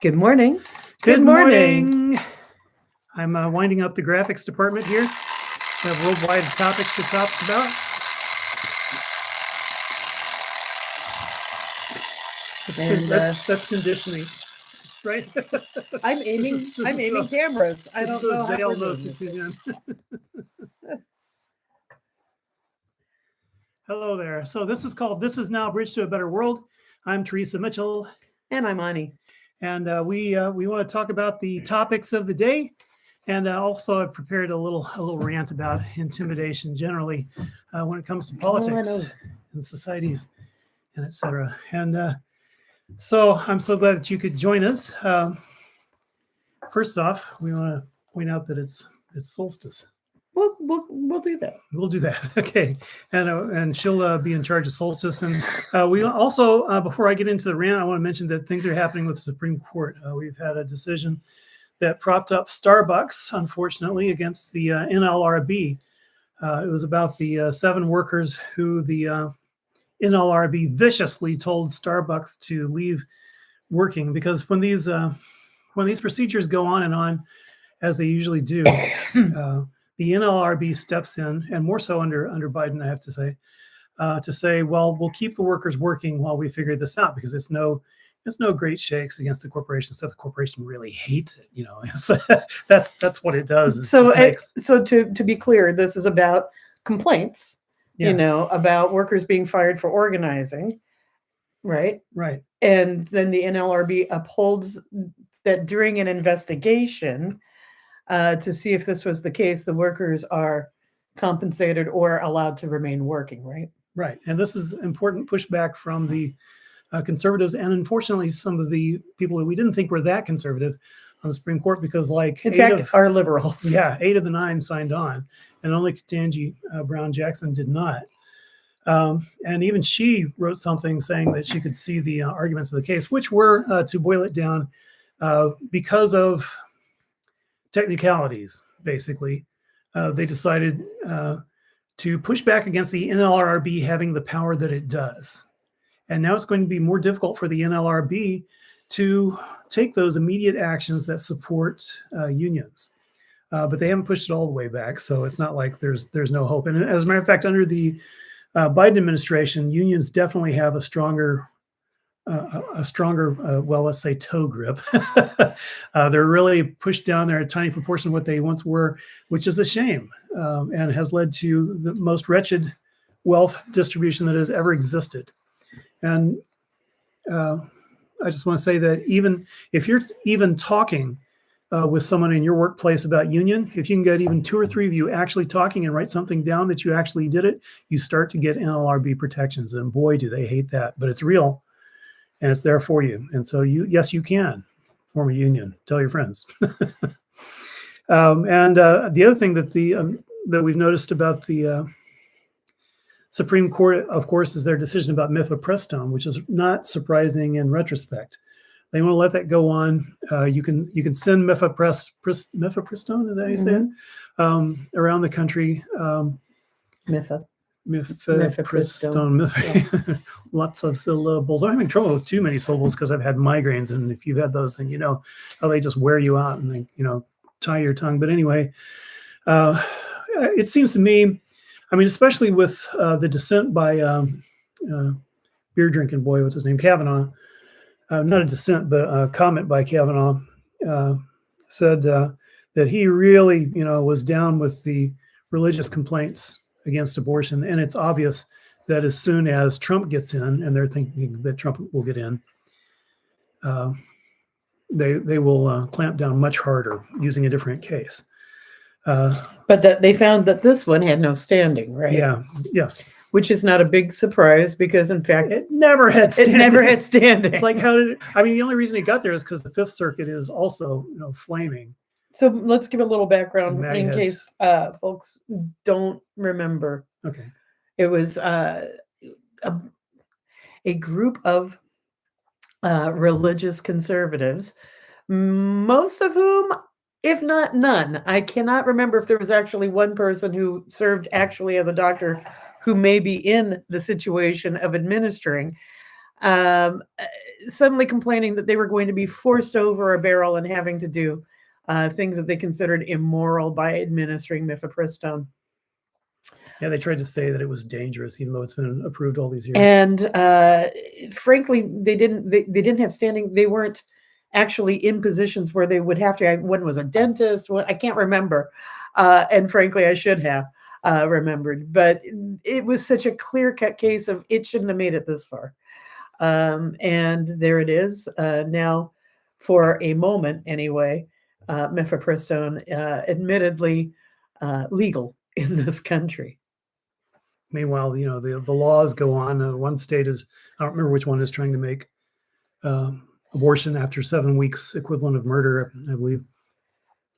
Good morning. Good morning. I'm winding up the graphics department here. We have worldwide topics to talk about. That's conditioning, right? I'm aiming cameras. I don't know how Dale we're knows doing what you're this. doing. Hello there. So this is called This Is Now Bridge to a Better World. I'm Theresa Mitchell. And I'm Ani. And we want to talk about the topics of the day. And also I've prepared a little rant about intimidation generally when it comes to politics and societies and et cetera. And so I'm so glad that you could join us. First off, we want to point out that it's solstice. We'll do that. We'll do that. Okay. And she'll be in charge of solstice. And we also, before I get into the rant, I want to mention that things are happening with the Supreme Court. We've had a decision that propped up Starbucks, unfortunately, against the NLRB. It was about the 7 workers who the NLRB viciously told Starbucks to leave working, because when these procedures go on and on, as they usually do, the NLRB steps in, and more so under Biden, I have to say, well, we'll keep the workers working while we figure this out, because it's no great shakes against the corporation. So the corporation really hates it, So that's what it does. So to be clear, this is about complaints, about workers being fired for organizing, right? Right. And then the NLRB upholds that during an investigation to see if this was the case, the workers are compensated or allowed to remain working, right? Right. And this is important pushback from the conservatives, and unfortunately some of the people that we didn't think were that conservative on the Supreme Court, because are liberals. Yeah, 8 of the 9 signed on, and only Ketanji Brown Jackson did not. And even she wrote something saying that she could see the arguments of the case, which were, to boil it down, because of technicalities, basically. They decided to push back against the NLRB having the power that it does. And now it's going to be more difficult for the NLRB to take those immediate actions that support unions. But they haven't pushed it all the way back, so it's not like there's no hope. And as a matter of fact, under the Biden administration, unions definitely have a stronger, well, let's say toe grip. They're really pushed down there a tiny proportion of what they once were, which is a shame, and has led to the most wretched wealth distribution that has ever existed. And I just want to say that even if you're talking with someone in your workplace about union, if you can get even 2 or 3 of you actually talking and write something down that you actually did it, you start to get NLRB protections. And boy, do they hate that, but it's real and it's there for you. And so yes, you can form a union. Tell your friends. And the other thing that we've noticed about the Supreme Court, of course, is their decision about mifepristone, which is not surprising in retrospect. They want to let that go on. You can send mifepristone, is that how you say it? Around the country. Mifepristone. Lots of syllables. I'm having trouble with too many syllables because I've had migraines, and if you've had those, then you know how they just wear you out and they tie your tongue. But anyway, it seems to me, I mean, especially with the dissent by beer drinking boy, what's his name, Kavanaugh. Not a dissent, but a comment by Kavanaugh said that he really, was down with the religious complaints against abortion, and it's obvious that as soon as Trump gets in, and they're thinking that Trump will get in, they will clamp down much harder using a different case. But they found that this one had no standing, right? Yeah. Yes. Which is not a big surprise, because in fact it never had standing. It's like, the only reason it got there is because the Fifth Circuit is also flaming. So let's give a little background in case folks don't remember. Okay. It was a group of religious conservatives, most of whom, if not none, I cannot remember if there was actually one person who served actually as a doctor who may be in the situation of administering, suddenly complaining that they were going to be forced over a barrel and having to do things that they considered immoral by administering mifepristone. Yeah, they tried to say that it was dangerous, even though it's been approved all these years. And frankly, they didn't have standing. They weren't actually in positions where they would have to. One was a dentist. I can't remember. And frankly, I should have remembered. But it was such a clear-cut case of it shouldn't have made it this far. And there it is. Now, for a moment anyway, mifepristone admittedly legal in this country. Meanwhile, the laws go on. One state is, I don't remember which one, is trying to make abortion after 7 weeks equivalent of murder, I believe.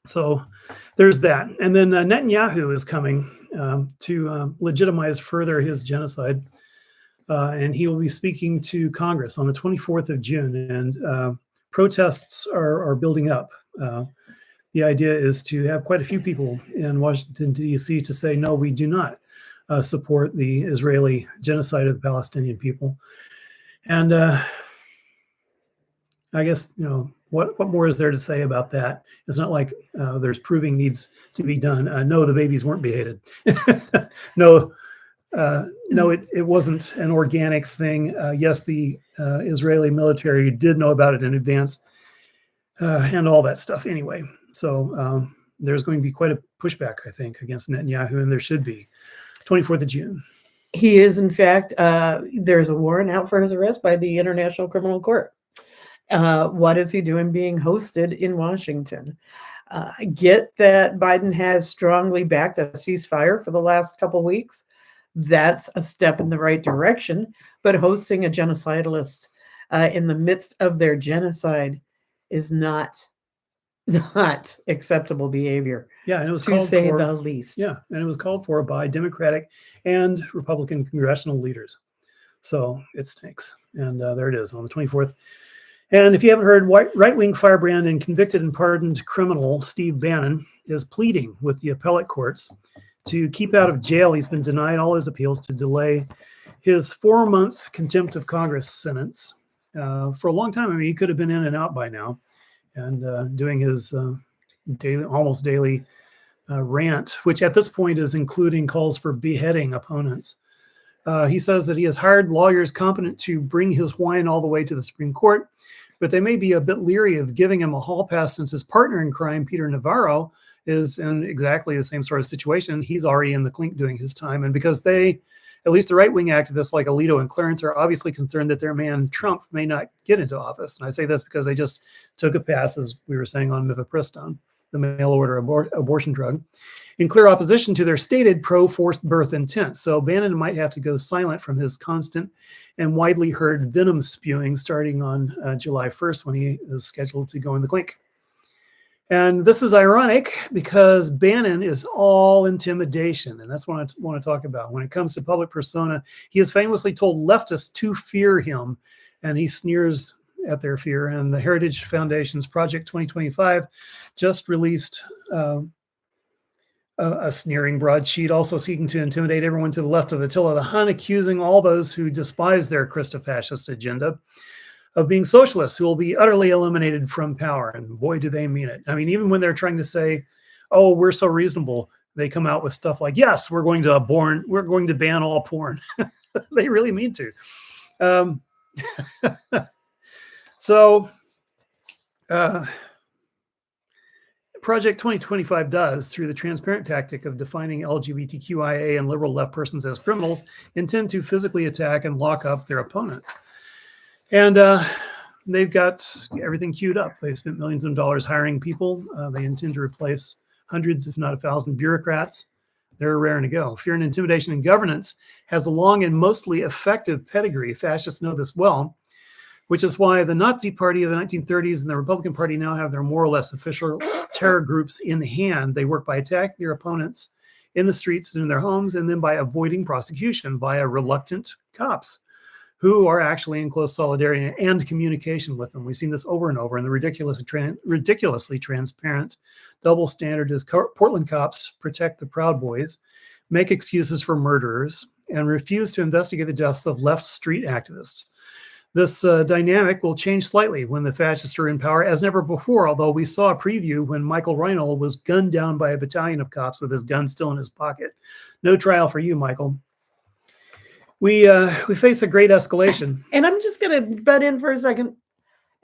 So there's that. And then Netanyahu is coming to legitimize further his genocide. And he will be speaking to Congress on the 24th of June. And protests are building up. The idea is to have quite a few people in Washington, D.C. to say, no, we do not support the Israeli genocide of the Palestinian people. And I guess, what more is there to say about that? It's not like there's proving needs to be done. No, the babies weren't beheaded. No, it wasn't an organic thing. Yes, the Israeli military did know about it in advance and all that stuff anyway. So there's going to be quite a pushback, I think, against Netanyahu, and there should be. 24th of June. He is, in fact, there's a warrant out for his arrest by the International Criminal Court. What is he doing being hosted in Washington? I get that Biden has strongly backed a ceasefire for the last couple of weeks. That's a step in the right direction, but hosting a genocidalist in the midst of their genocide is not acceptable behavior. Yeah, and it was to called say for, the least. Yeah, and it was called for by Democratic and Republican congressional leaders. So it stinks. And there it is on the 24th. And if you haven't heard, right-wing firebrand and convicted and pardoned criminal Steve Bannon is pleading with the appellate courts to keep out of jail. He's been denied all his appeals to delay his 4-month contempt of Congress sentence for a long time. I mean, he could have been in and out by now, and doing his almost daily rant, which at this point is including calls for beheading opponents. He says that he has hired lawyers competent to bring his whine all the way to the Supreme Court, but they may be a bit leery of giving him a hall pass since his partner in crime, Peter Navarro, is in exactly the same sort of situation. He's already in the clink doing his time. And because they, at least the right-wing activists like Alito and Clarence, are obviously concerned that their man Trump may not get into office. And I say this because they just took a pass, as we were saying, on mifepristone, the mail-order abortion drug, in clear opposition to their stated pro-forced birth intent. So Bannon might have to go silent from his constant and widely heard venom spewing starting on July 1st when he is scheduled to go in the clink. And this is ironic because Bannon is all intimidation. And that's what I want to talk about. When it comes to public persona, he has famously told leftists to fear him, and he sneers at their fear. And the Heritage Foundation's Project 2025 just released a sneering broadsheet, also seeking to intimidate everyone to the left of Attila the Hun, accusing all those who despise their Christofascist agenda of being socialists who will be utterly eliminated from power. And boy, do they mean it. I mean, even when they're trying to say, oh, we're so reasonable, they come out with stuff like, yes, we're going to ban all porn. They really mean to. So Project 2025 does, through the transparent tactic of defining LGBTQIA and liberal left persons as criminals, intend to physically attack and lock up their opponents. And they've got everything queued up. They've spent millions of dollars hiring people. They intend to replace hundreds, if not 1,000 bureaucrats. They're raring to go. Fear and intimidation in governance has a long and mostly effective pedigree. Fascists know this well, which is why the Nazi Party of the 1930s and the Republican Party now have their more or less official terror groups in hand. They work by attacking their opponents in the streets and in their homes, and then by avoiding prosecution via reluctant cops who are actually in close solidarity and communication with them. We've seen this over and over, and the ridiculously transparent double standard is Portland cops protect the Proud Boys, make excuses for murderers, and refuse to investigate the deaths of left street activists. This dynamic will change slightly when the fascists are in power, as never before, although we saw a preview when Michael Reinhold was gunned down by a battalion of cops with his gun still in his pocket. No trial for you, Michael. We face a great escalation. And I'm just going to butt in for a second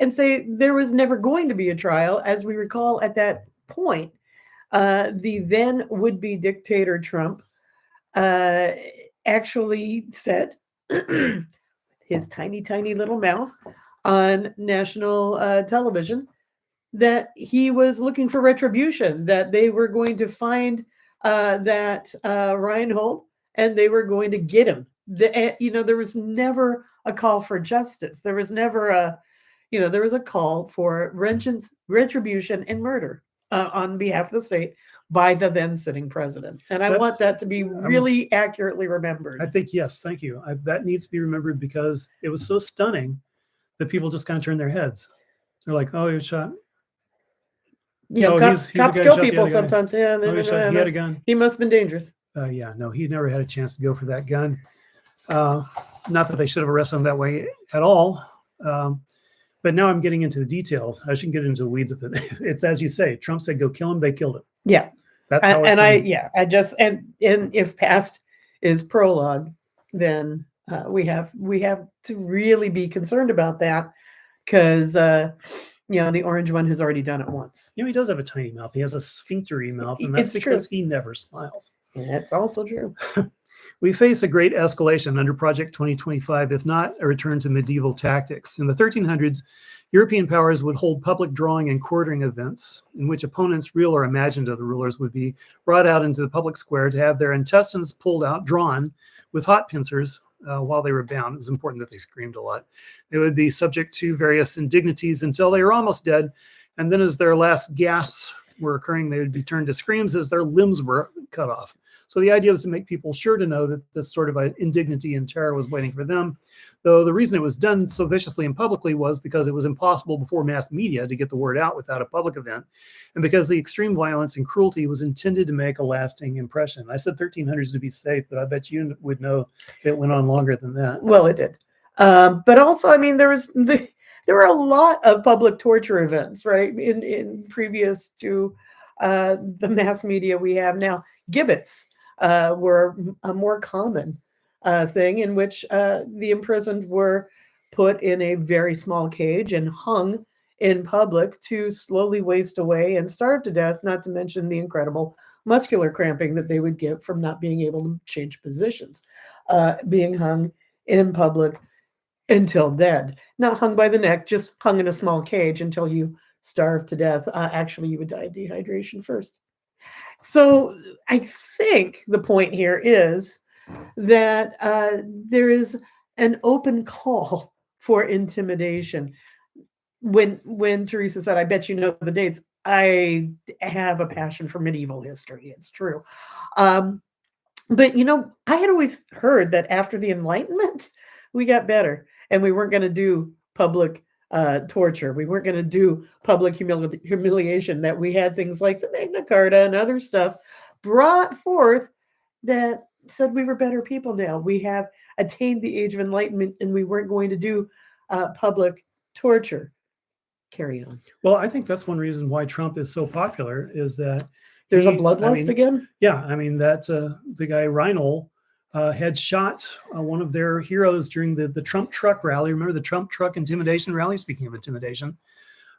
and say there was never going to be a trial. As we recall at that point, the then would-be dictator Trump actually said his tiny, tiny little mouth on national television that he was looking for retribution, that they were going to find that Reinhold and they were going to get him. There was never a call for justice. There was never there was a call for retribution and murder on behalf of the state by the then sitting president. And I want that to be really accurately remembered. I think, yes, thank you. That needs to be remembered because it was so stunning that people just kind of turned their heads. They're like, oh, he was shot. Cops kill people sometimes. Yeah, he had a gun. He must have been dangerous. Yeah, no, he never had a chance to go for that gun. Not that they should have arrested him that way at all. But now I'm getting into the details. I shouldn't get into the weeds of it. It's as you say. Trump said, "Go kill him." They killed him. Yeah, that's how. And if past is prologue, then we have to really be concerned about that because the orange one has already done it once. He does have a tiny mouth. He has a sphinctery mouth, and that's because he never smiles. That's also true. We face a great escalation under Project 2025, if not a return to medieval tactics. In the 1300s, European powers would hold public drawing and quartering events in which opponents, real or imagined, of the rulers would be brought out into the public square to have their intestines pulled out, drawn with hot pincers while they were bound. It was important that they screamed a lot. They would be subject to various indignities until they were almost dead. And then as their last gasps were occurring, they would be turned to screams as their limbs were cut off. So the idea was to make people sure to know that this sort of indignity and terror was waiting for them. Though the reason it was done so viciously and publicly was because it was impossible before mass media to get the word out without a public event. And because the extreme violence and cruelty was intended to make a lasting impression. I said 1300s to be safe, but I bet you would know it went on longer than that. Well, it did. But also, there were a lot of public torture events, right? In previous to the mass media we have now. Gibbets were a more common thing in which the imprisoned were put in a very small cage and hung in public to slowly waste away and starve to death, not to mention the incredible muscular cramping that they would get from not being able to change positions, being hung in public until dead. Not hung by the neck, just hung in a small cage until you starved to death. Actually, you would die of dehydration first. So I think the point here is that there is an open call for intimidation. When Theresa said, I bet you know the dates, I have a passion for medieval history. It's true. But, I had always heard that after the Enlightenment, we got better and we weren't going to do public torture. We weren't going to do public humiliation, that we had things like the Magna Carta and other stuff brought forth that said we were better people now. We have attained the age of enlightenment and we weren't going to do public torture. Carry on. Well, I think that's one reason why Trump is so popular is that there's a bloodlust again. Yeah. That the guy Reinhold had shot one of their heroes during the Trump truck rally. Remember the Trump truck intimidation rally? Speaking of intimidation,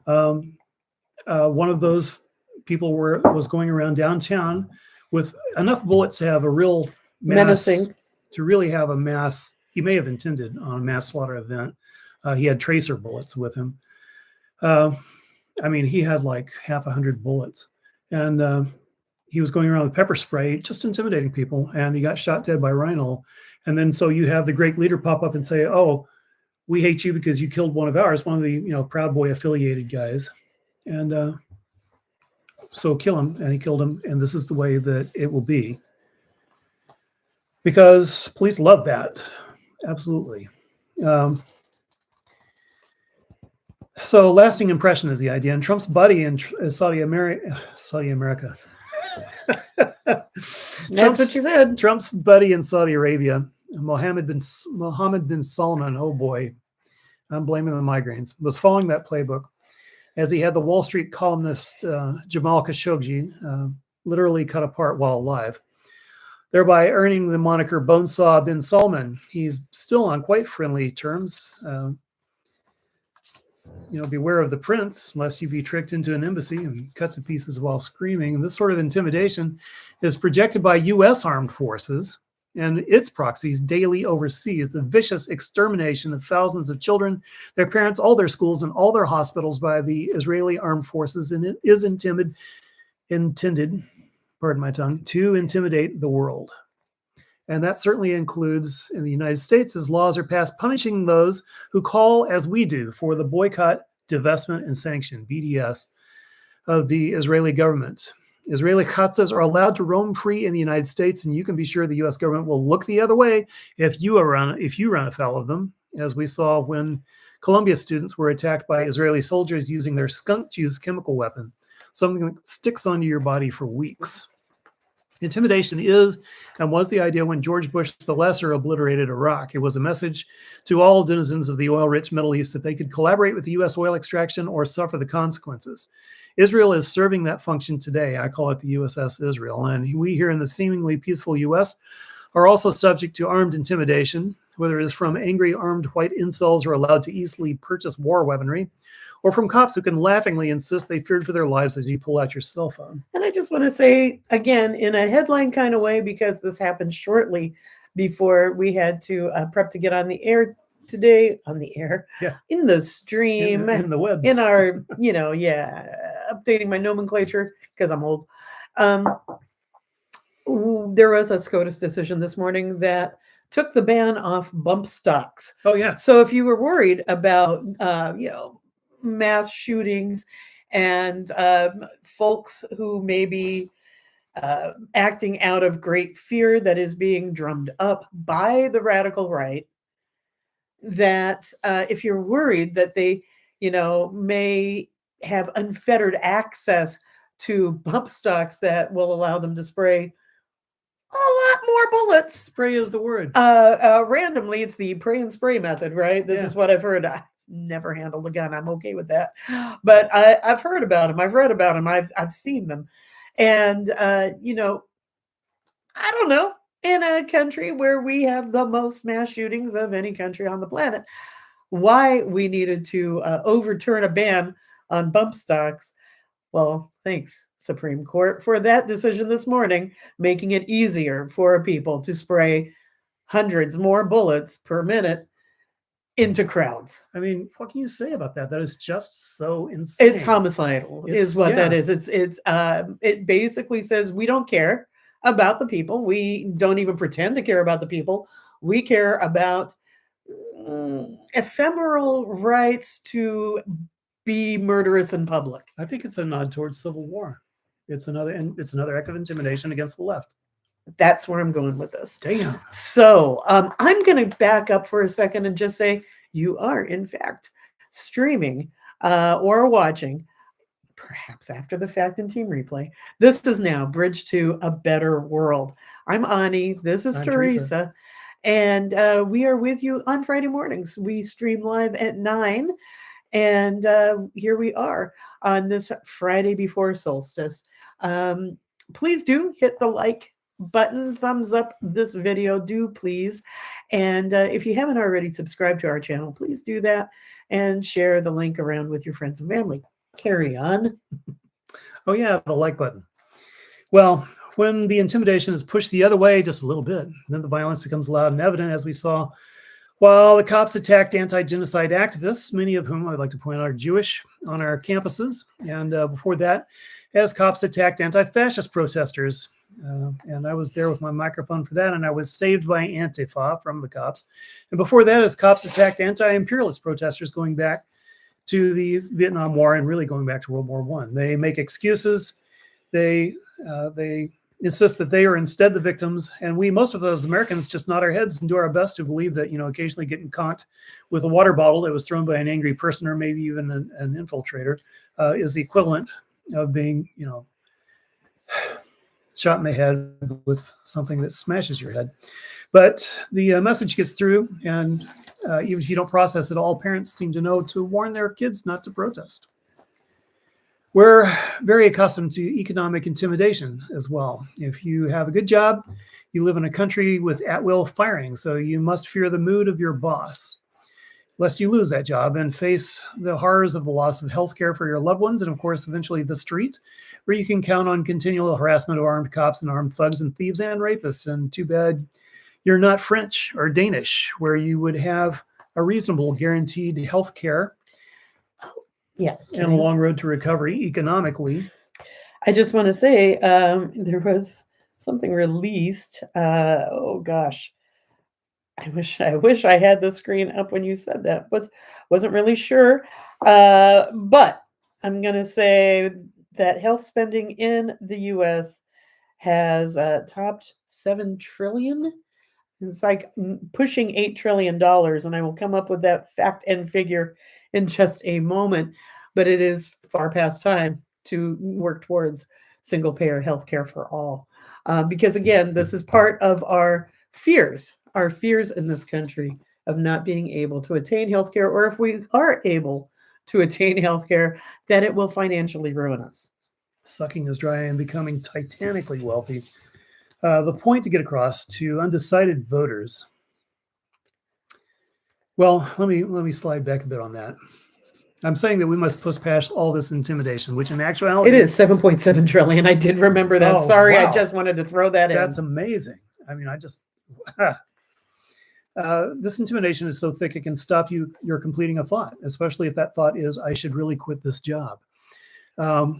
one of those people was going around downtown with enough bullets to have a real menacing, to really have a mass. He may have intended on a mass slaughter event. He had tracer bullets with him. He had like 100 bullets, and he was going around with pepper spray, just intimidating people, and he got shot dead by Reinhold. And then so you have the great leader pop up and say, "Oh, we hate you because you killed one of ours, one of the Proud Boy affiliated guys," and so kill him. And he killed him. And this is the way that it will be, because police love that, absolutely. So lasting impression is the idea. And Trump's buddy in Saudi America. That's what you said. Trump's buddy in Saudi Arabia, Mohammed bin Salman. Oh boy, I'm blaming the migraines, was following that playbook as he had the Wall Street columnist Jamal Khashoggi literally cut apart while alive, thereby earning the moniker Bonesaw bin Salman. He's still on quite friendly terms. Beware of the prince, lest you be tricked into an embassy and cut to pieces while screaming. And this sort of intimidation is projected by U.S. armed forces and its proxies daily overseas. The vicious extermination of thousands of children, their parents, all their schools, and all their hospitals by the Israeli armed forces, and it is intended, pardon my tongue, to intimidate the world. And that certainly includes in the United States, as laws are passed punishing those who call, as we do, for the boycott, divestment, and sanction, BDS, of the Israeli government. Israeli chatzas are allowed to roam free in the United States, and you can be sure the U.S. government will look the other way if you run afoul of them, as we saw when Columbia students were attacked by Israeli soldiers using their skunk-juice chemical weapon, something that sticks onto your body for weeks. Intimidation is and was the idea when George Bush the Lesser obliterated Iraq. It was a message to all denizens of the oil-rich Middle East that they could collaborate with the U.S. oil extraction or suffer the consequences. Israel is serving that function today. I call it the USS Israel. And we here in the seemingly peaceful U.S. are also subject to armed intimidation, whether it is from angry armed white incels who are allowed to easily purchase war weaponry, or from cops who can laughingly insist they feared for their lives as you pull out your cell phone. And I just want to say, again, in a headline kind of way, because this happened shortly before we had to prep to get on the air today, in the stream, in the webs, in our, updating my nomenclature because I'm old. There was a SCOTUS decision this morning that took the ban off bump stocks. Oh, yeah. So if you were worried about, mass shootings and folks who may be acting out of great fear that is being drummed up by the radical right, that if you're worried that they, may have unfettered access to bump stocks that will allow them to spray a lot more bullets. Spray is the word. Randomly, it's the pray and spray method, right? This is what I've heard. I've never handled a gun. I'm okay with that. But I've heard about them. I've read about them. I've seen them. And, I don't know, in a country where we have the most mass shootings of any country on the planet, why we needed to overturn a ban on bump stocks. Well, thanks, Supreme Court, for that decision this morning, making it easier for people to spray hundreds more bullets per minute into crowds. I mean, what can you say about that? That is just so insane. It's homicidal, is what that is. It basically says we don't care about the people. We don't even pretend to care about the people. We care about ephemeral rights to be murderous in public. I think it's a nod towards civil war. It's another act of intimidation against the left. That's where I'm going with this. Damn. So I'm going to back up for a second and just say you are, in fact, streaming or watching, perhaps after the fact in Team Replay. This is now Bridge to a Better World. I'm Ani. This is Theresa. And we are with you on Friday mornings. We stream live at 9. And here we are on this Friday before solstice. Please do hit the like button, thumbs up this video, do please. And if you haven't already subscribed to our channel, please do that and share the link around with your friends and family. Carry on. Oh yeah, the like button. Well, when the intimidation is pushed the other way just a little bit, then the violence becomes loud and evident, as we saw while the cops attacked anti-genocide activists, many of whom I'd like to point out are Jewish, on our campuses. And before that, as cops attacked anti-fascist protesters. And I was there with my microphone for that, and I was saved by Antifa from the cops. And before that, as cops attacked anti-imperialist protesters going back to the Vietnam War and really going back to World War I. They make excuses. They insist that they are instead the victims, and we, most of those Americans, just nod our heads and do our best to believe that, occasionally getting conked with a water bottle that was thrown by an angry person or maybe even an infiltrator is the equivalent of being, shot in the head with something that smashes your head. But the message gets through, and even if you don't process it, all parents seem to know to warn their kids not to protest. We're very accustomed to economic intimidation as well. If you have a good job, you live in a country with at-will firing, so you must fear the mood of your boss, lest you lose that job and face the horrors of the loss of health care for your loved ones, and of course, eventually the street, where you can count on continual harassment of armed cops and armed thugs and thieves and rapists. And too bad you're not French or Danish, where you would have a reasonable guaranteed health care. Yeah. And a long road to recovery economically. I just want to say there was something released. Oh gosh, I wish I had the screen up when you said that. Wasn't really sure, but I'm gonna say that health spending in the U.S. has topped $7 trillion. It's like pushing $8 trillion, and I will come up with that fact and figure in just a moment. But it is far past time to work towards single-payer healthcare for all, because again, this is part of our fears in this country of not being able to attain healthcare, or if we are able to attain healthcare, that it will financially ruin us. Sucking us dry and becoming titanically wealthy. The point to get across to undecided voters. Well, let me slide back a bit on that. I'm saying that we must push past all this intimidation, which in actuality... It is 7.7 trillion. I did remember that. Oh, sorry, wow. I just wanted to throw that in. That's amazing. I mean, this intimidation is so thick it can stop you're completing a thought, especially if that thought is, I should really quit this job.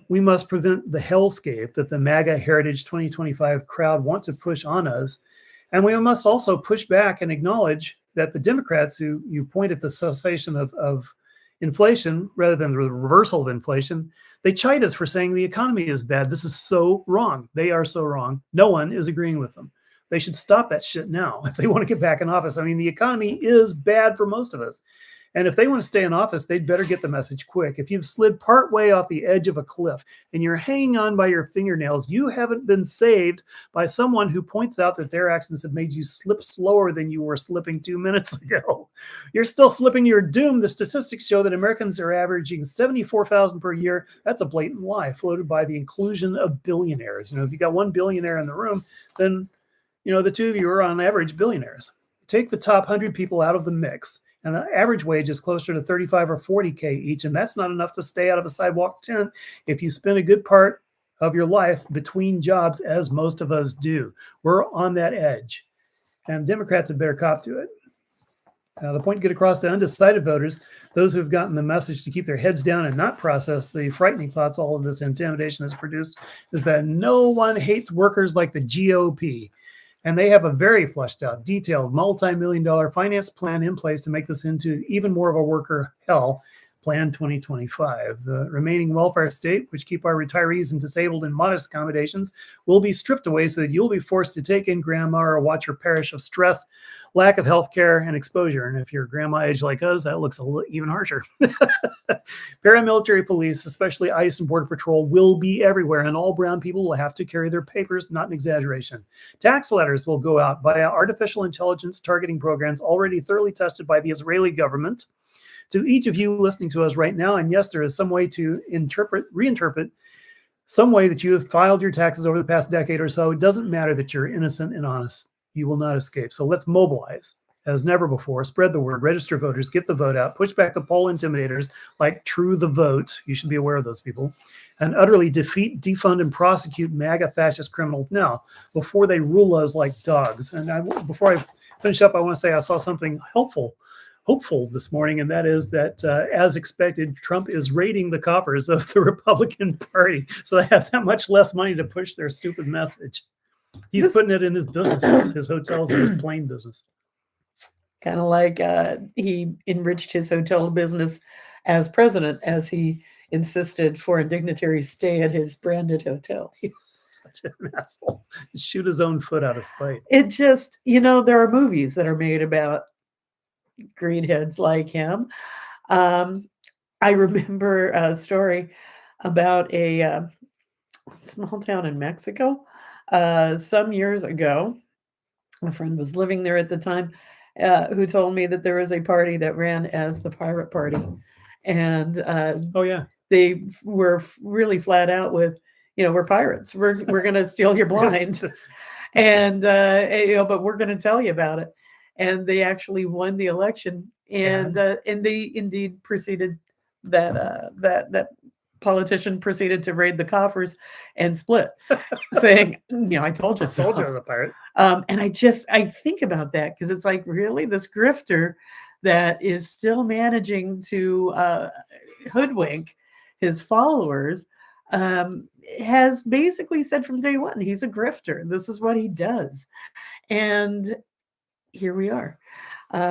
We must prevent the hellscape that the MAGA Heritage 2025 crowd want to push on us. And we must also push back and acknowledge that the Democrats who you point at the cessation of inflation rather than the reversal of inflation, they chide us for saying the economy is bad. This is so wrong. They are so wrong. No one is agreeing with them. They should stop that shit now if they want to get back in office. I mean, the economy is bad for most of us. And if they want to stay in office, they'd better get the message quick. If you've slid part way off the edge of a cliff and you're hanging on by your fingernails, you haven't been saved by someone who points out that their actions have made you slip slower than you were slipping 2 minutes ago. You're still slipping your doom. The statistics show that Americans are averaging $74,000 per year. That's a blatant lie floated by the inclusion of billionaires. If you got one billionaire in the room, then the two of you are on average billionaires. Take the top 100 people out of the mix, and the average wage is closer to 35 or 40K each, and that's not enough to stay out of a sidewalk tent if you spend a good part of your life between jobs, as most of us do. We're on that edge, and Democrats had better cop to it. The point to get across to undecided voters, those who have gotten the message to keep their heads down and not process the frightening thoughts all of this intimidation has produced, is that no one hates workers like the GOP. And they have a very fleshed out, detailed, multi-million-dollar finance plan in place to make this into even more of a worker hell. Plan 2025. The remaining welfare state, which keep our retirees and disabled in modest accommodations, will be stripped away so that you'll be forced to take in grandma or watch her perish of stress, lack of health care, and exposure. And if you're grandma age like us, that looks even harsher. Paramilitary police, especially ICE and Border Patrol, will be everywhere, and all brown people will have to carry their papers, not an exaggeration. Tax letters will go out via artificial intelligence targeting programs already thoroughly tested by the Israeli government. To each of you listening to us right now, and yes, there is some way to reinterpret some way that you have filed your taxes over the past decade or so. It doesn't matter that you're innocent and honest. You will not escape. So let's mobilize as never before. Spread the word, register voters, get the vote out, push back the poll intimidators like True the Vote. You should be aware of those people. And utterly defeat, defund, and prosecute MAGA fascist criminals now before they rule us like dogs. And before I finish up, I want to say I saw something hopeful this morning, and that is that, as expected, Trump is raiding the coffers of the Republican Party, so they have that much less money to push their stupid message. He's putting it in his businesses, his hotels and his plane business. Kind of like he enriched his hotel business as president, as he insisted foreign dignitaries stay at his branded hotels. He's such an asshole. Shoot his own foot out of spite. It just, there are movies that are made about greenheads like him. I remember a story about a small town in Mexico. Some years ago, a friend was living there at the time, who told me that there was a party that ran as the Pirate Party, and Oh yeah. they were really flat out with, we're pirates. We're going to steal your blind, and but we're going to tell you about it. And they actually won the election, and they indeed proceeded that politician proceeded to raid the coffers and split, saying, I told you so. Told you I was a pirate. And I think about that because it's like, really, this grifter that is still managing to hoodwink his followers has basically said from day one, he's a grifter. This is what he does. And here we are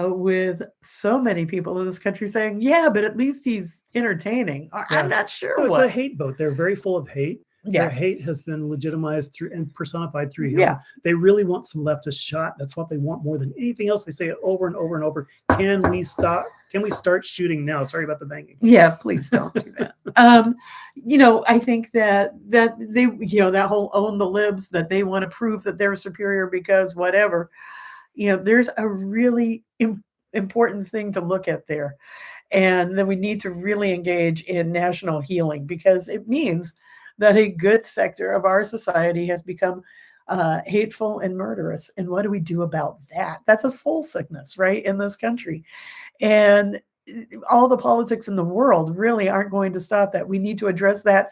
with so many people in this country saying, yeah, but at least he's entertaining. I'm not sure It's what. a hate vote. They're very full of hate. Yeah. Their hate has been legitimized through and personified through him. Yeah. They really want some leftist shot. That's what they want more than anything else. They say it over and over and over. Can we stop? Can we start shooting now? Sorry about the banging. Yeah, please don't do that. I think that they, that whole own the libs, that they want to prove that they're superior because whatever, there's a really important thing to look at there. And then we need to really engage in national healing, because it means that a good sector of our society has become hateful and murderous. And what do we do about that? That's a soul sickness, right, in this country. And all the politics in the world really aren't going to stop that. We need to address that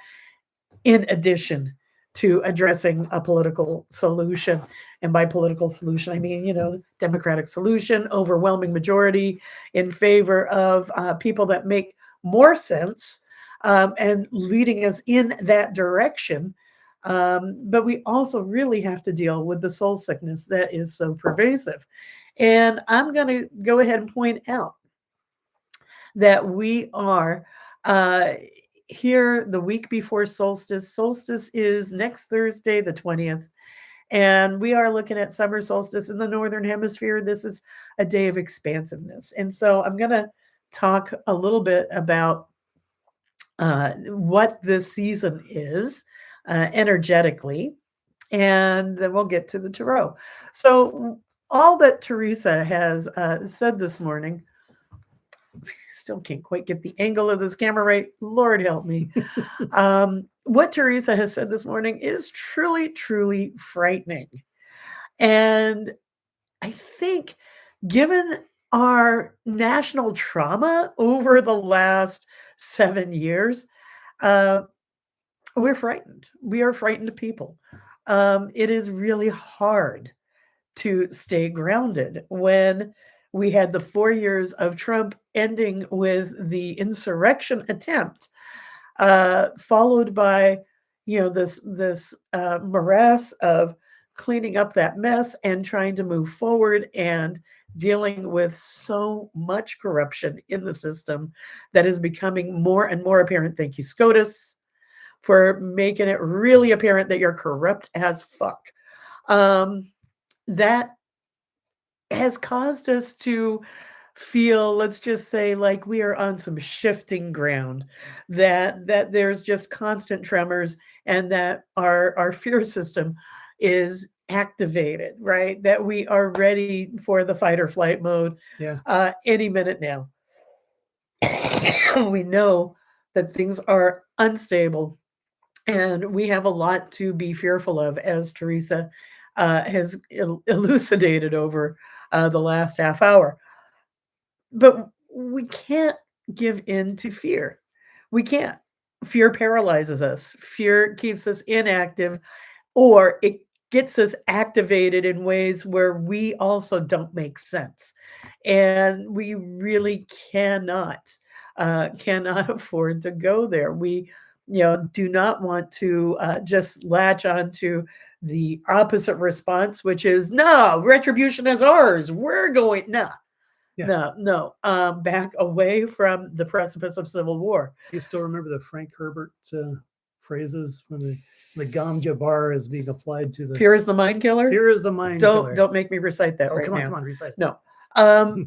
in addition to addressing a political solution. And by political solution, I mean, democratic solution, overwhelming majority in favor of people that make more sense and leading us in that direction. But we also really have to deal with the soul sickness that is so pervasive. And I'm going to go ahead and point out that we are here the week before solstice. Solstice is next Thursday, the 20th. And we are looking at summer solstice in the Northern Hemisphere. This is a day of expansiveness. And so I'm going to talk a little bit about what this season is energetically, and then we'll get to the tarot. So all that Theresa has said this morning, still can't quite get the angle of this camera right. Lord help me. What Theresa has said this morning is truly, truly frightening. And I think, given our national trauma over the last 7 years, we're frightened. We are frightened people. It is really hard to stay grounded when we had the 4 years of Trump ending with the insurrection attempt, followed by, this morass of cleaning up that mess and trying to move forward and dealing with so much corruption in the system that is becoming more and more apparent. Thank you, SCOTUS, for making it really apparent that you're corrupt as fuck. That has caused us to feel, let's just say, like we are on some shifting ground, that there's just constant tremors, and that our fear system is activated, right? That we are ready for the fight or flight mode any minute now. We know that things are unstable, and we have a lot to be fearful of, as Theresa has elucidated over the last half hour. But we can't give in to fear. We can't. Fear paralyzes us. Fear keeps us inactive, or it gets us activated in ways where we also don't make sense. And we really cannot afford to go there. We do not want to just latch on to the opposite response, which is, no, retribution is ours. We're going, no. Back away from the precipice of civil war. You still remember the Frank Herbert phrases when the Gom Jabbar is being applied to the fear is the mind killer? Fear is the mind killer. Don't make me recite that right now. Come on, recite it. No. But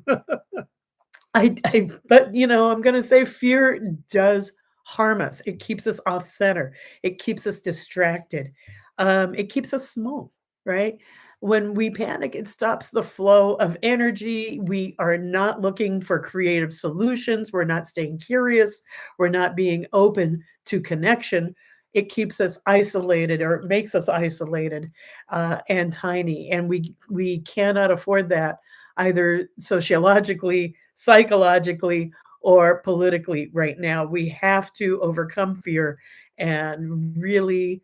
I'm going to say fear does harm us. It keeps us off center. It keeps us distracted. It keeps us small, right? When we panic, it stops the flow of energy. We are not looking for creative solutions. We're not staying curious. We're not being open to connection. It keeps us isolated, or it makes us isolated and tiny. And we cannot afford that, either sociologically, psychologically, or politically right now. We have to overcome fear and really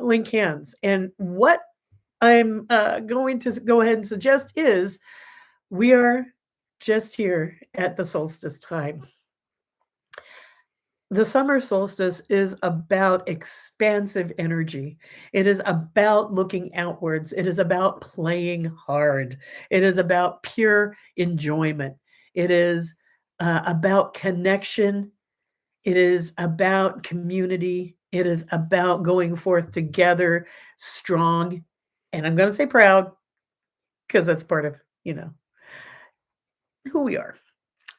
link hands. And what I'm going to go ahead and suggest is we are just here at the solstice time. The summer solstice is about expansive energy. It is about looking outwards. It is about playing hard. It is about pure enjoyment. It is about connection. It is about community. It is about going forth together, strong, and I'm going to say proud, because that's part of, who we are.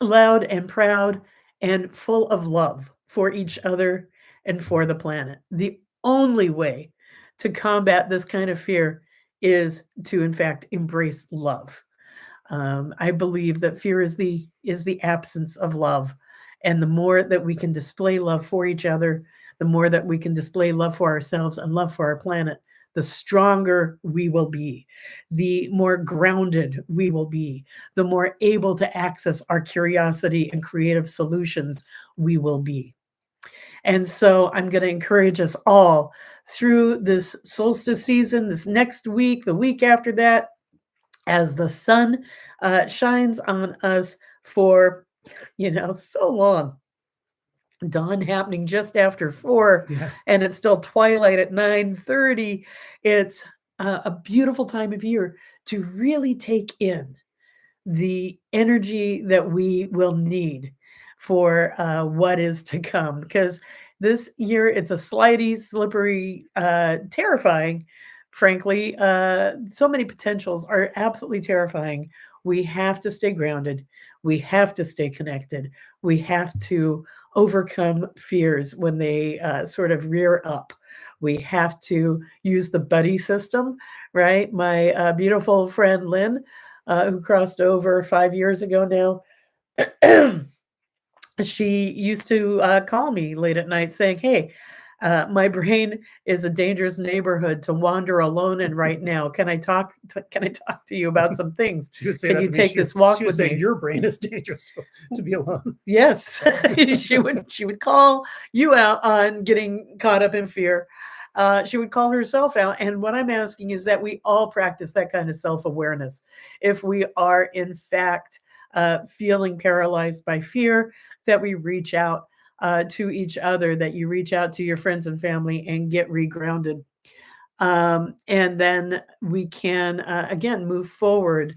Loud and proud and full of love for each other and for the planet. The only way to combat this kind of fear is to, in fact, embrace love. I believe that fear is the absence of love, and the more that we can display love for each other, the more that we can display love for ourselves and love for our planet, the stronger we will be, the more grounded we will be, the more able to access our curiosity and creative solutions we will be. And so I'm going to encourage us all through this solstice season, this next week, the week after that, as the sun shines on us for, so long. Dawn happening just after 4, and it's still twilight at 9:30. It's a beautiful time of year to really take in the energy that we will need for what is to come. Because this year, it's a slidey, slippery, terrifying, frankly. So many potentials are absolutely terrifying. We have to stay grounded. We have to stay connected. We have to overcome fears when they sort of rear up. We have to use the buddy system, right? My beautiful friend Lynn, who crossed over 5 years ago now, she used to call me late at night saying, "Hey, my brain is a dangerous neighborhood to wander alone in right now. Can I talk to you about some things? She would say Can that you to me. take this walk She would with say, me?" "Your brain is dangerous to be alone." Yes, she would call you out on getting caught up in fear. She would call herself out. And what I'm asking is that we all practice that kind of self-awareness. If we are, in fact, feeling paralyzed by fear, that we reach out to each other, that you reach out to your friends and family and get regrounded. And then we can, again, move forward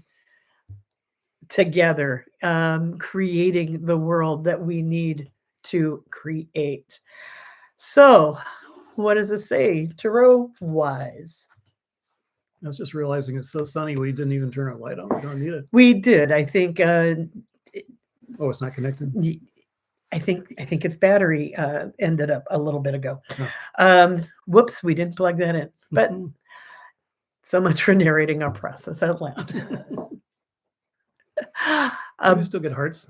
together, creating the world that we need to create. So, what does it say, Tarot wise? I was just realizing it's so sunny we didn't even turn our light on. We don't need it. We did. I think. Oh, it's not connected. I think its battery ended up a little bit ago. Oh. Whoops, we didn't plug that in. But so much for narrating our process out loud. We still get hearts.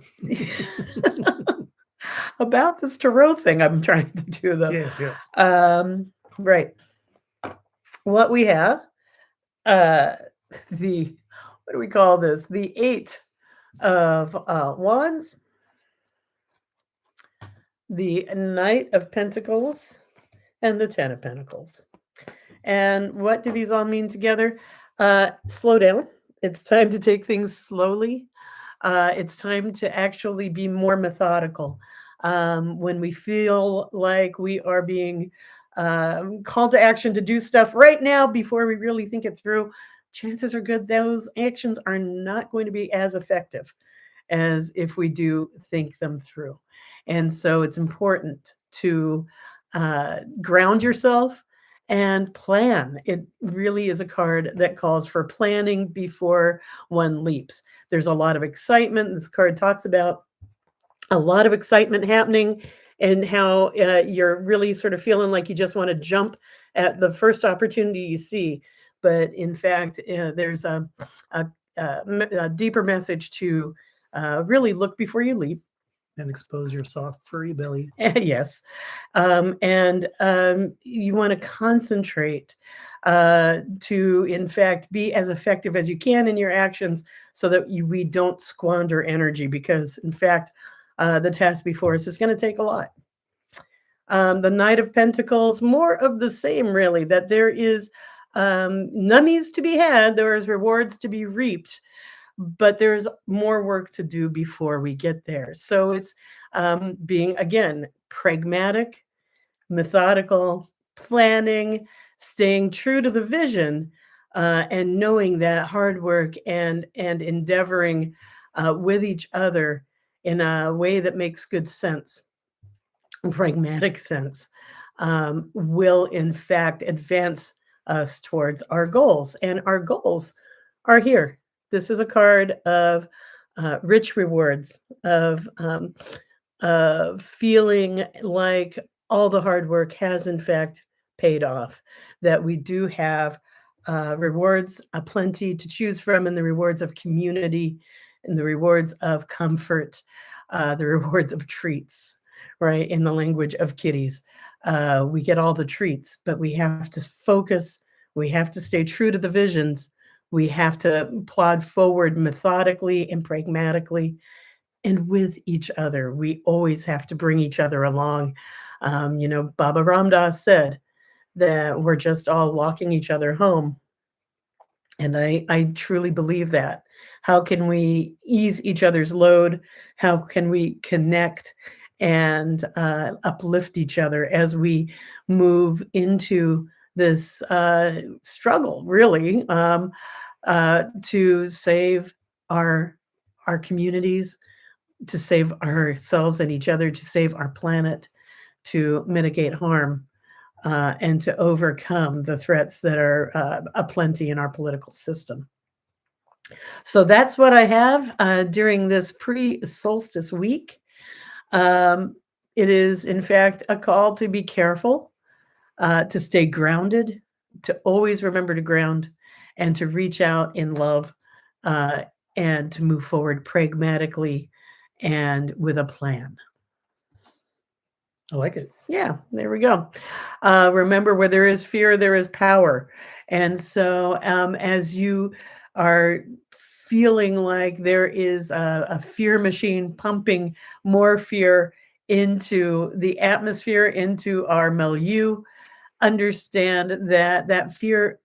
About this tarot thing I'm trying to do, though. Yes. Right. What we have, what do we call this? The 8 of Wands, the Knight of Pentacles, and the 10 of Pentacles. And what do these all mean together? Slow down. It's time to take things slowly. It's time to actually be more methodical. When we feel like we are being called to action to do stuff right now before we really think it through, chances are good those actions are not going to be as effective as if we do think them through. And so it's important to ground yourself and plan. It really is a card that calls for planning before one leaps. There's a lot of excitement. This card talks about a lot of excitement happening and how you're really sort of feeling like you just want to jump at the first opportunity you see. But in fact, there's a deeper message to really look before you leap. And expose your soft, furry belly. Yes. And you want to concentrate to, in fact, be as effective as you can in your actions so that we don't squander energy, because, in fact, the task before us is going to take a lot. The Knight of Pentacles, more of the same, really, that there is monies to be had, there is rewards to be reaped, but there's more work to do before we get there. So it's being, again, pragmatic, methodical, planning, staying true to the vision, and knowing that hard work and endeavoring with each other in a way that makes good sense, pragmatic sense, will in fact advance us towards our goals. And our goals are here. This is a card of rich rewards, of feeling like all the hard work has in fact paid off, that we do have rewards aplenty to choose from, and the rewards of community, and the rewards of comfort, the rewards of treats, right? In the language of kitties, we get all the treats, but we have to focus. We have to stay true to the visions. We have to plod forward methodically and pragmatically, and with each other. We always have to bring each other along. Baba Ram Dass said that we're just all walking each other home. And I truly believe that. How can we ease each other's load? How can we connect and uplift each other as we move into this struggle, really, to save our communities, to save ourselves and each other, to save our planet, to mitigate harm, and to overcome the threats that are aplenty in our political system. So that's what I have during this pre-solstice week. It is, in fact, a call to be careful, to stay grounded, to always remember to ground, and to reach out in love, and to move forward pragmatically and with a plan. I like it. Yeah, there we go. Remember, where there is fear, there is power. And so as you are feeling like there is a fear machine pumping more fear into the atmosphere, into our milieu, understand that that fear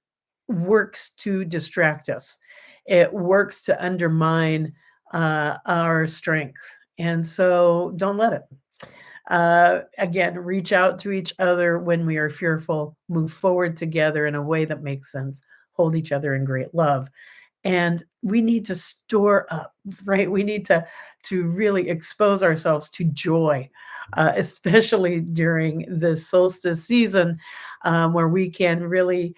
works to distract us. It works to undermine our strength. And so don't let it. Again, reach out to each other when we are fearful, move forward together in a way that makes sense, hold each other in great love. And we need to store up, right? We need to really expose ourselves to joy, especially during this solstice season, where we can really,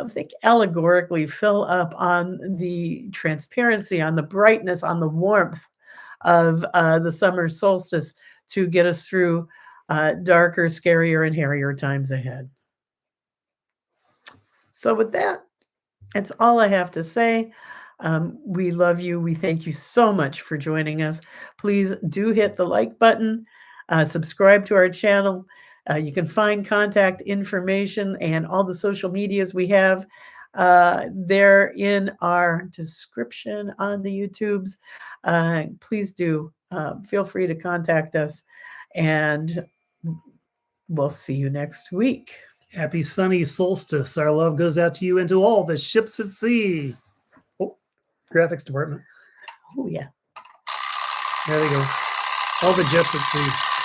think allegorically, fill up on the transparency, on the brightness, on the warmth of the summer solstice to get us through darker, scarier, and hairier times ahead. So with that, that's all I have to say. We love you. We thank you so much for joining us. Please do hit the like button, subscribe to our channel. You can find contact information and all the social medias we have there in our description on the YouTubes. Please do feel free to contact us, and we'll see you next week. Happy sunny solstice. Our love goes out to you and to all the ships at sea. Oh, graphics department. Oh, yeah. There they go. All the jets at sea.